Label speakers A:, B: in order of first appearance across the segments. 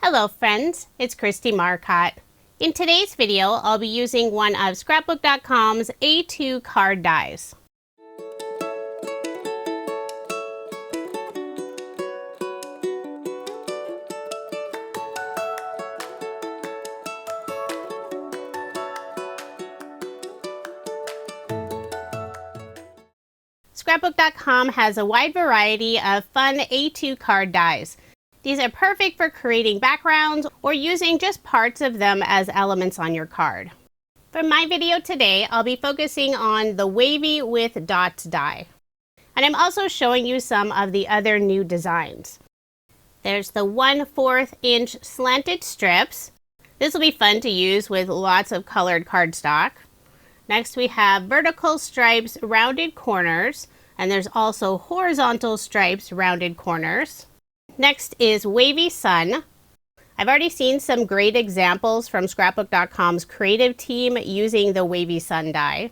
A: Hello friends, it's Kristie Marcotte. In today's video, I'll be using one of Scrapbook.com's A2 card dies. Scrapbook.com has a wide variety of fun A2 card dies. These are perfect for creating backgrounds or using just parts of them as elements on your card. For my video today, I'll be focusing on the Wavy with Dots die. And I'm also showing you some of the other new designs. There's the 1/4 inch slanted strips. This will be fun to use with lots of colored cardstock. Next we have vertical stripes, rounded corners, and there's also horizontal stripes, rounded corners. Next is Wavy Sun. I've already seen some great examples from Scrapbook.com's creative team using the Wavy Sun die.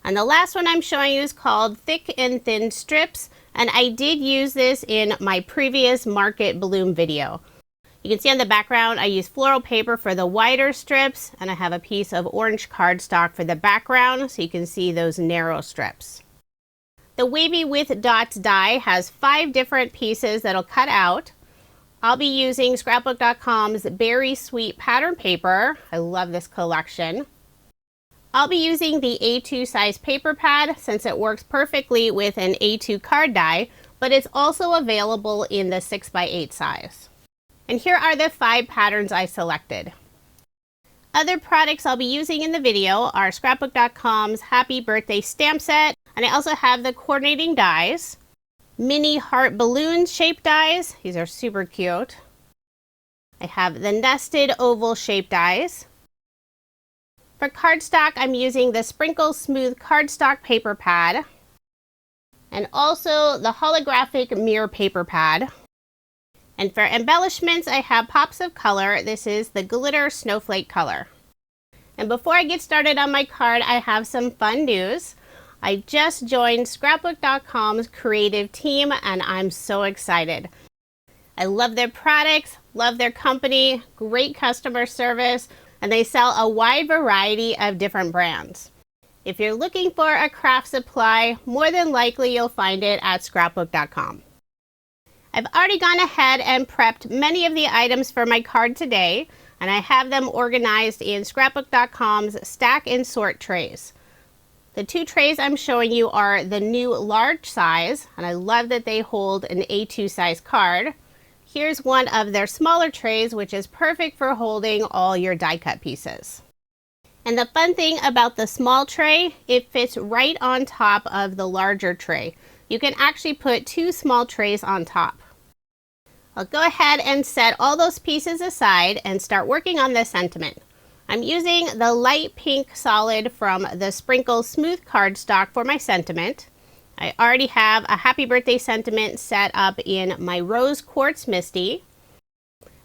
A: And the last one I'm showing you is called Thick and Thin Strips, and I did use this in my previous Market Bloom video. You can see on the background I use floral paper for the wider strips, and I have a piece of orange cardstock for the background so you can see those narrow strips. The Wavy with Dots die has 5 different pieces that'll cut out. I'll be using Scrapbook.com's Berry Sweet pattern paper. I love this collection. I'll be using the A2 size paper pad since it works perfectly with an A2 card die, but it's also available in the 6x8 size. And here are the 5 patterns I selected. Other products I'll be using in the video are Scrapbook.com's Happy Birthday stamp set, and I also have the coordinating dies, mini heart balloon shaped dies. These are super cute. I have the nested oval shaped dies. For cardstock, I'm using the Sprinkle Smooth cardstock paper pad, and also the Holographic mirror paper pad. And for embellishments, I have pops of color. This is the glitter snowflake color. And before I get started on my card, I have some fun news. I just joined Scrapbook.com's creative team, and I'm so excited. I love their products, love their company, great customer service, and they sell a wide variety of different brands. If you're looking for a craft supply, more than likely you'll find it at Scrapbook.com. I've already gone ahead and prepped many of the items for my card today, and I have them organized in Scrapbook.com's stack and sort trays. The 2 trays I'm showing you are the new large size, and I love that they hold an A2 size card. Here's one of their smaller trays, which is perfect for holding all your die cut pieces. And the fun thing about the small tray, it fits right on top of the larger tray. You can actually put 2 small trays on top. I'll go ahead and set all those pieces aside and start working on the sentiment. I'm using the light pink solid from the Sprinkle Smooth cardstock for my sentiment. I already have a happy birthday sentiment set up in my Rose Quartz Misty.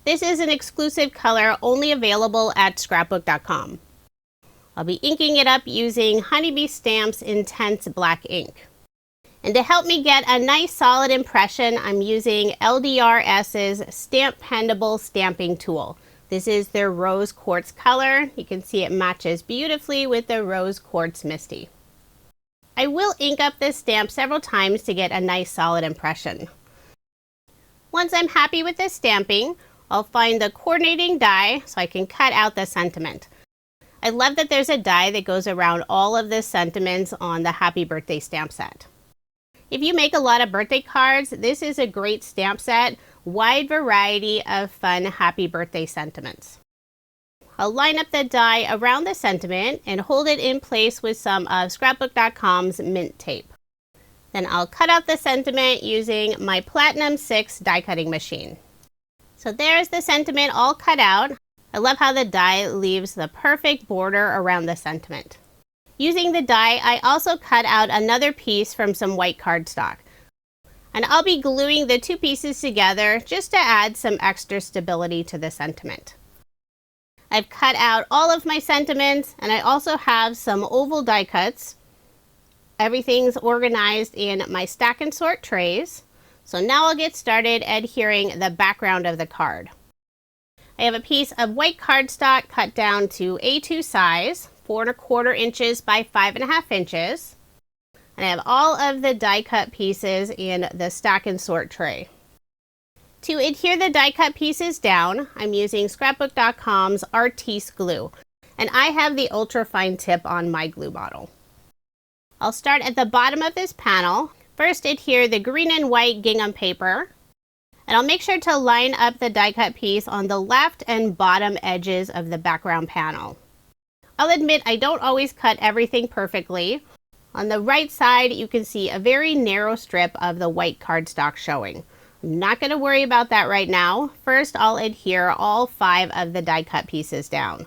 A: This is an exclusive color only available at Scrapbook.com. I'll be inking it up using Honeybee Stamp's Intense Black ink. And to help me get a nice solid impression, I'm using LDRS's Stamp Pendable Stamping Tool. This is their Rose Quartz color. You can see it matches beautifully with the Rose Quartz Misty. I will ink up this stamp several times to get a nice solid impression. Once I'm happy with this stamping, I'll find the coordinating die so I can cut out the sentiment. I love that there's a die that goes around all of the sentiments on the Happy Birthday stamp set. If you make a lot of birthday cards, this is a great stamp set. Wide variety of fun happy birthday sentiments. I'll line up the die around the sentiment and hold it in place with some of Scrapbook.com's mint tape. Then I'll cut out the sentiment using my Platinum 6 die cutting machine. So there's the sentiment all cut out. I love how the die leaves the perfect border around the sentiment. Using the die, I also cut out another piece from some white cardstock. And I'll be gluing the 2 pieces together just to add some extra stability to the sentiment. I've cut out all of my sentiments, and I also have some oval die cuts. Everything's organized in my stack and sort trays. So now I'll get started adhering the background of the card. I have a piece of white cardstock cut down to A2 size, 4¼ inches by 5½ inches. And I have all of the die cut pieces in the stack and sort tray. To adhere the die cut pieces down, I'm using Scrapbook.com's Artiste glue, and I have the ultra fine tip on my glue bottle. I'll start at the bottom of this panel. First, adhere the green and white gingham paper, and I'll make sure to line up the die cut piece on the left and bottom edges of the background panel. I'll admit I don't always cut everything perfectly. On the right side, you can see a very narrow strip of the white cardstock showing. I'm not going to worry about that right now. First, I'll adhere all 5 of the die cut pieces down.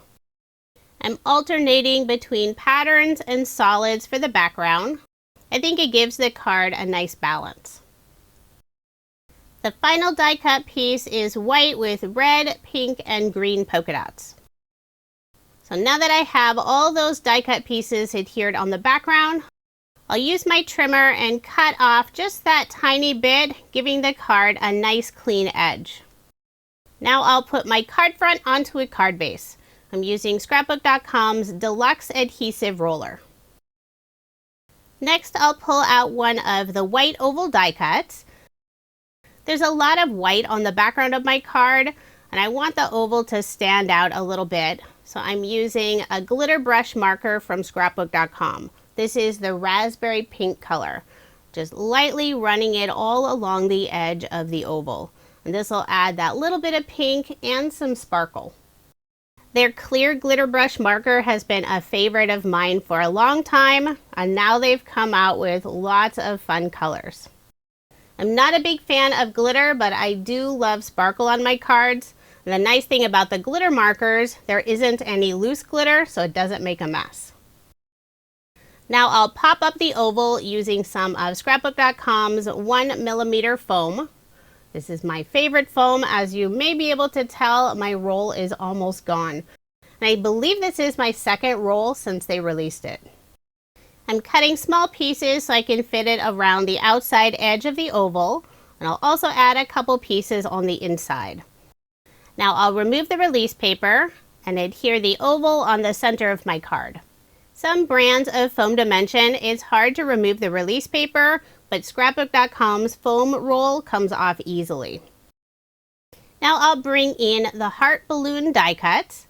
A: I'm alternating between patterns and solids for the background. I think it gives the card a nice balance. The final die cut piece is white with red, pink, and green polka dots. So now that I have all those die cut pieces adhered on the background, I'll use my trimmer and cut off just that tiny bit, giving the card a nice clean edge. Now I'll put my card front onto a card base. I'm using Scrapbook.com's Deluxe Adhesive Roller. Next, I'll pull out one of the white oval die cuts. There's a lot of white on the background of my card, and I want the oval to stand out a little bit, so I'm using a glitter brush marker from Scrapbook.com. This is the raspberry pink color. Just lightly running it all along the edge of the oval. And this will add that little bit of pink and some sparkle. Their clear glitter brush marker has been a favorite of mine for a long time, and now they've come out with lots of fun colors. I'm not a big fan of glitter, but I do love sparkle on my cards. And the nice thing about the glitter markers, there isn't any loose glitter, so it doesn't make a mess. Now I'll pop up the oval using some of Scrapbook.com's 1mm foam. This is my favorite foam. As you may be able to tell, my roll is almost gone. And I believe this is my second roll since they released it. I'm cutting small pieces so I can fit it around the outside edge of the oval, and I'll also add a couple pieces on the inside. Now I'll remove the release paper and adhere the oval on the center of my card. Some brands of foam dimension, it's hard to remove the release paper, but Scrapbook.com's foam roll comes off easily. Now I'll bring in the heart balloon die cuts.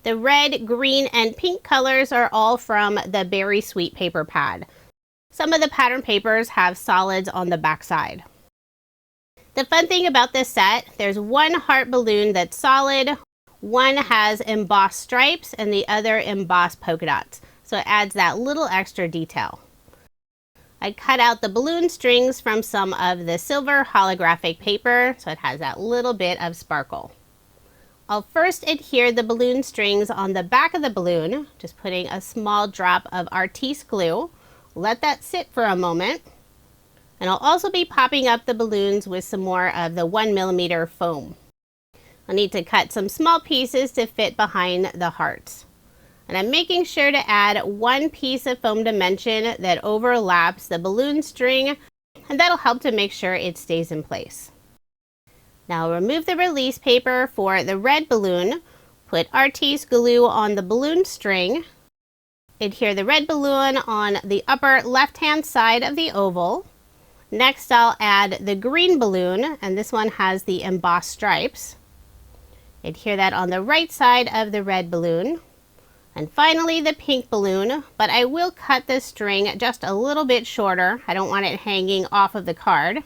A: The red, green, and pink colors are all from the Berry Sweet paper pad. Some of the pattern papers have solids on the back side. The fun thing about this set, there's one heart balloon that's solid, one has embossed stripes, and the other embossed polka dots. So it adds that little extra detail. I cut out the balloon strings from some of the silver holographic paper, so it has that little bit of sparkle. I'll first adhere the balloon strings on the back of the balloon, just putting a small drop of Artiste glue. Let that sit for a moment. And I'll also be popping up the balloons with some more of the 1mm foam. I'll need to cut some small pieces to fit behind the hearts. And I'm making sure to add one piece of foam dimension that overlaps the balloon string, and that'll help to make sure it stays in place. Now I'll remove the release paper for the red balloon, put Artiste glue on the balloon string, adhere the red balloon on the upper left-hand side of the oval. Next I'll add the green balloon, and this one has the embossed stripes. Adhere that on the right side of the red balloon. And finally the pink balloon, but I will cut this string just a little bit shorter. I don't want it hanging off of the card.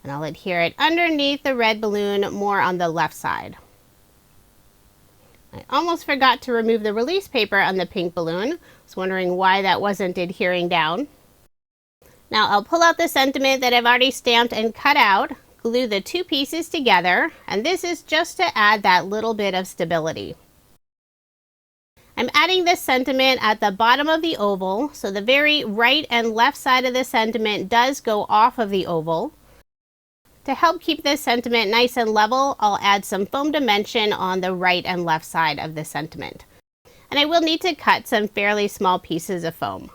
A: And I'll adhere it underneath the red balloon, more on the left side. I almost forgot to remove the release paper on the pink balloon. I was wondering why that wasn't adhering down. Now I'll pull out the sentiment that I've already stamped and cut out, glue the two pieces together, and this is just to add that little bit of stability. I'm adding this sentiment at the bottom of the oval, so the very right and left side of the sentiment does go off of the oval. To help keep this sentiment nice and level, I'll add some foam dimension on the right and left side of the sentiment. And I will need to cut some fairly small pieces of foam.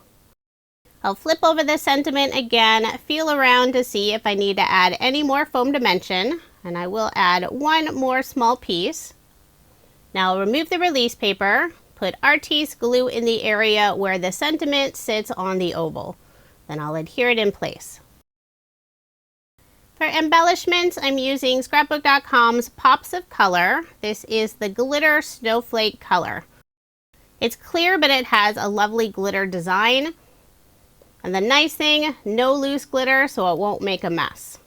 A: I'll flip over the sentiment again, feel around to see if I need to add any more foam dimension. And I will add one more small piece. Now I'll remove the release paper, put Artiste glue in the area where the sentiment sits on the oval. Then I'll adhere it in place. For embellishments, I'm using Scrapbook.com's Pops of Color. This is the Glitter Snowflake color. It's clear, but it has a lovely glitter design. And the nice thing, no loose glitter, so it won't make a mess.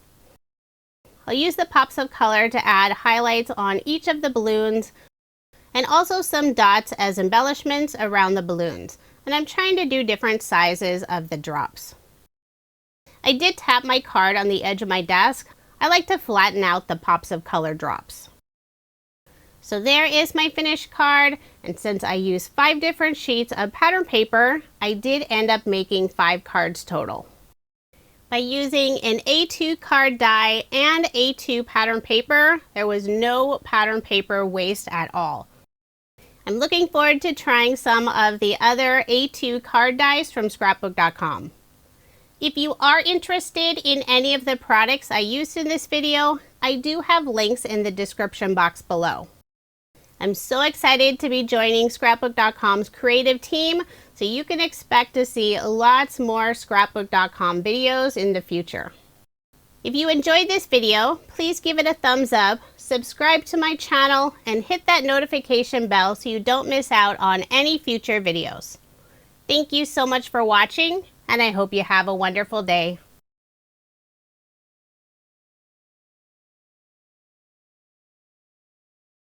A: I'll use the Pops of Color to add highlights on each of the balloons and also some dots as embellishments around the balloons. And I'm trying to do different sizes of the drops. I did tap my card on the edge of my desk. I like to flatten out the Pops of Color drops. So there is my finished card, and since I used 5 different sheets of pattern paper, I did end up making 5 cards total. By using an A2 card die and A2 pattern paper, there was no pattern paper waste at all. I'm looking forward to trying some of the other A2 card dies from Scrapbook.com. If you are interested in any of the products I used in this video, I do have links in the description box below. I'm so excited to be joining Scrapbook.com's creative team, so you can expect to see lots more Scrapbook.com videos in the future. If you enjoyed this video, please give it a thumbs up, subscribe to my channel, and hit that notification bell so you don't miss out on any future videos. Thank you so much for watching, and I hope you have a wonderful day.